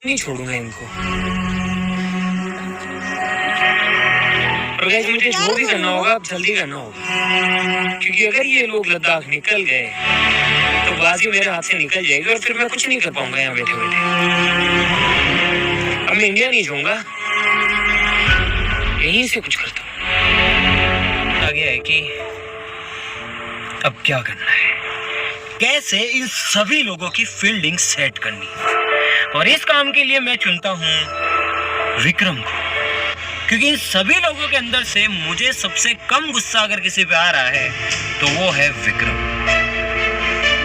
नहीं छोड़ूंगा इनको। और गाइस मुझे जो भी करना होगा अब जल्दी करना होगा, क्योंकि अगर ये लोग लद्दाख निकल गए तो बाजी मेरे हाथ से निकल जाएगी और फिर मैं कुछ नहीं कर पाऊंगा यहाँ बैठे बैठे। अब मैं इंडिया नहीं जाऊंगा, यहीं से कुछ करता हूँ। आ गया है कि अब क्या करना है, कैसे इन सभी लोगों की फील्डिंग सेट करनी है। और इस काम के लिए मैं चुनता हूं विक्रम को, क्योंकि इन सभी लोगों के अंदर से मुझे सबसे कम गुस्सा अगर किसी पे आ रहा है तो वो है विक्रम।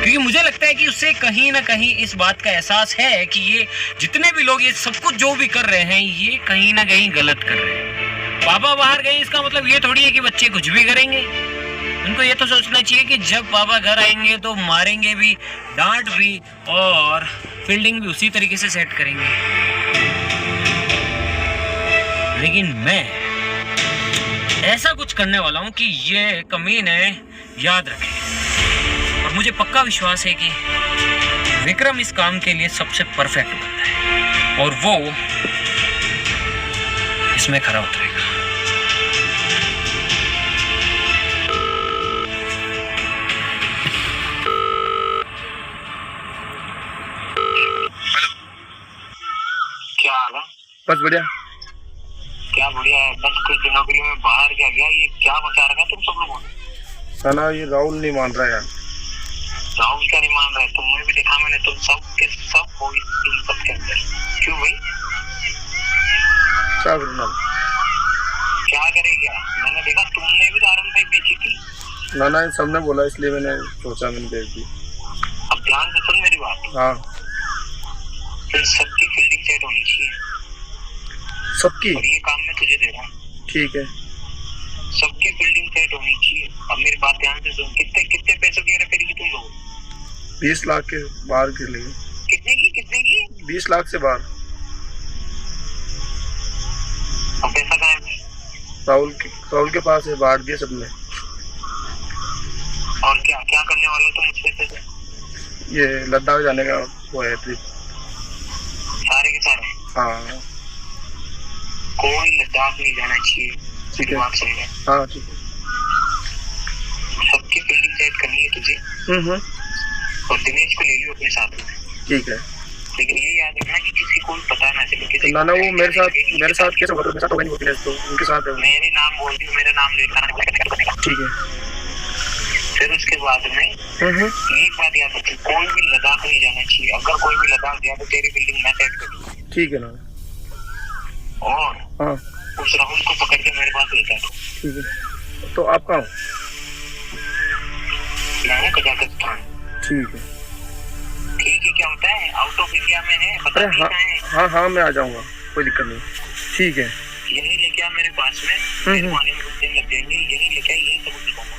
क्योंकि मुझे लगता है कि उससे कहीं ना कहीं इस बात का एहसास है कि ये जितने भी लोग ये सब कुछ जो भी कर रहे हैं ये कहीं ना कहीं गलत कर रहे हैं। पापा बाहर गए इसका मतलब ये थोड़ी है कि बच्चे कुछ भी करेंगे। उनको ये तो सोचना चाहिए कि जब पापा घर आएंगे तो मारेंगे भी, डांट भी और फील्डिंग भी उसी तरीके से सेट करेंगे। लेकिन मैं ऐसा कुछ करने वाला हूं कि ये कमीने याद रखें। और मुझे पक्का विश्वास है कि विक्रम इस काम के लिए सबसे परफेक्ट बंदा है और वो इसमें खरा उतरेगा। क्या हाल है? बस बढ़िया। क्या बढ़िया है? बस कुछ दिनों के लिए मैं बाहर गया, ये क्या मचा रखा है तुम सब लोगों ने? साला ये राहुल नहीं मान रहा यार। राहुल क्या नहीं मान रहा है? तुमने भी देखा मैंने, तुम सब के सब हो इन सब के अंदर। क्यों भाई? क्या करना? क्या करेगा? मैंने देखा तुमने भी दारुन भाई बेची थी। नाना इन सबने बोला इसलिए मैंने सोचा मैंने बेच दी। अब ध्यान से सुन मेरी बात। हाँ फिर सबकी फील्डिंग सेट होनी चाहिए, सबकी। और ये काम मैं तुझे दे रहा हूँ। ठीक है, सबकी फील्डिंग सेट होनी चाहिए। अब मेरी बात ध्यान से सुन। कितने कितने पैसों की हेराफेरी की तुम लोग? 20 लाख के बाहर के लिए। कितने की? 20 लाख से बाहर। अब पैसा कहाँ है? राहुल के पास है, बांट दिया सबने। और क्या क्या करने वाले हो तुम इस पैसे से? ये लद्दाख जाने का वो है ट्रिप। सारे के सारे? हाँ कोई लद्दाख नहीं जाना चाहिए। ठीक है। बात सुन ले। हाँ ठीक है। सबकी फील्डिंग सेट करनी है तुझे। और दिनेश को ले लियो अपने साथ में। ठीक है, लेकिन ये याद रखना कि किसी को पता ना चले। किसी नाना वो मेरे साथ कैसे होगा? मेरे साथ होगा नहीं, तो उनके साथ है। मेरे नाम बोल दियो, मेरा नाम लेना। ठीक है। फिर उसके बाद में एक बात याद रखिए, कोई भी लद्दाख नहीं जाना चाहिए। अगर कोई भी लद्दाख गया तो तेरी बिल्डिंग मैं सेट करूँ। ठीक है ना। और हाँ उस राहुल को पकड़ के मेरे पास लेकर आओ। ठीक है। तो आप कहाँ हो? मैं हूँ कजाकिस्तान। ठीक है। ठीक है, क्या होता है? आउट ऑफ इंडिया में है, पता नहीं कहाँ है। हाँ हाँ मैं आ जाऊँगा, कोई दिक्कत नहीं। ठीक है। यही लेके आ मेरे पास में। मेरे पानी में कुछ दिन लग जाएंगे। यही लेके आ, यही सब दिखाऊंगा।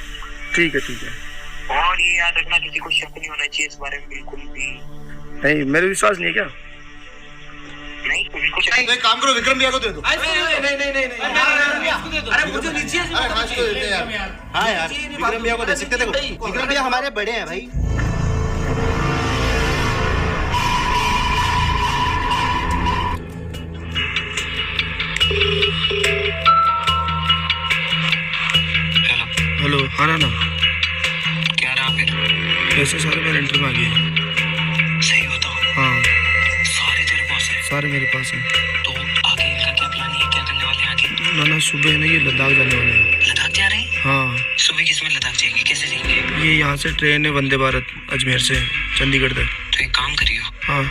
ठीक है ठीक है। और ये याद रखना, किसी को शक नहीं होना चाहिए इस बारे में, बिल्कुल भी नहीं। मेरे विश्वास नहीं है क्या? नहीं, उनको शक। एक काम करो, विक्रम भैया को दे दो। नहीं, अरे मुझे नीचे से हाँ यार, विक्रम भैया को दे सकते। देखो विक्रम भैया हमारे बड़े हैं भाई। हेलो। हाँ ना, क्या रहा फिर? ऐसे सारे मेरे एंट्री में आ गए। सही बताओ। हाँ सारे तेरे पास है? सारे मेरे पास हैं। तो आगे इनका क्या प्लान है? क्या करने वाले हैं आगे? नाना सुबह है ना, ये लद्दाख जाने वाले हैं। लद्दाख जा रहे हैं? हाँ। सुबह किसमें लद्दाख जाएंगे? कैसे जाएंगे? ये यहाँ से ट्रेन है वंदे भारत, अजमेर से चंडीगढ़ तक। तो एक काम करियो। हाँ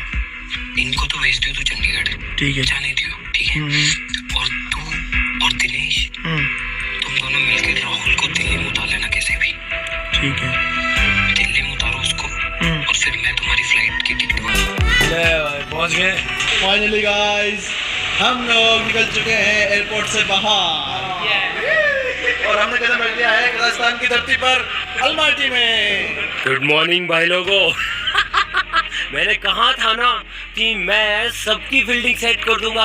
इनको तो भेज दियो तू चंडीगढ़। ठीक है। जाने दियो, ठीक है? और तू और दिनेश, तुम दोनों मिलकर राहुल को दिल्ली में उतार लेना कैसे भी। ठीक है। दिल्ली में उतारो उसको, और फिर मैं तुम्हारी फ्लाइट की टिकट पहुंच गए फाइनली गाइस, हम लोग निकल चुके हैं एयरपोर्ट से बाहर। और हमने कदम रख दिया है कजाकिस्तान की धरती पर, अलमाटी में। गुड मॉर्निंग भाई लोगों। मैंने कहा था ना टीम मैं सबकी फील्डिंग सेट कर दूंगा।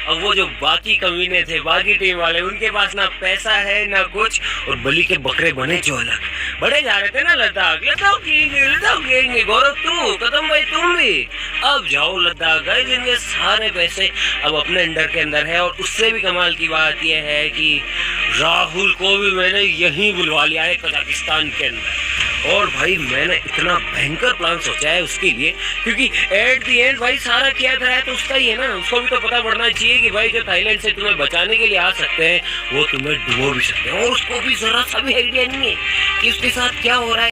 अब वो जो बाकी कमीने थे, बाकी टीम वाले, उनके पास ना पैसा है ना कुछ, और बलि के बकरे बने जो अलग बड़े जा रहे थे ना लद्दाख लद्दाख गौरव तू कदम भाई तुम भी अब जाओ लद्दाख गए, जिनके सारे पैसे अब अपने अंडर के अंदर है। और उससे भी कमाल की बात यह है कि राहुल को भी मैंने यहीं बुलवा लिया है कजाकिस्तान के अंदर। और भाई मैंने इतना भयंकर प्लान सोचा है उसके लिए, क्योंकि एट दी एंड भाई सारा किया था तो उसका ही है ना, उसको भी तो पता पड़ना चाहिए कि भाई जो थाईलैंड से तुम्हें बचाने के लिए आ सकते हैं वो तुम्हें डुबो भी सकते हैं। और उसको भी जरा सा भी आइडिया नहीं है कि उसके साथ क्या हो रहा है।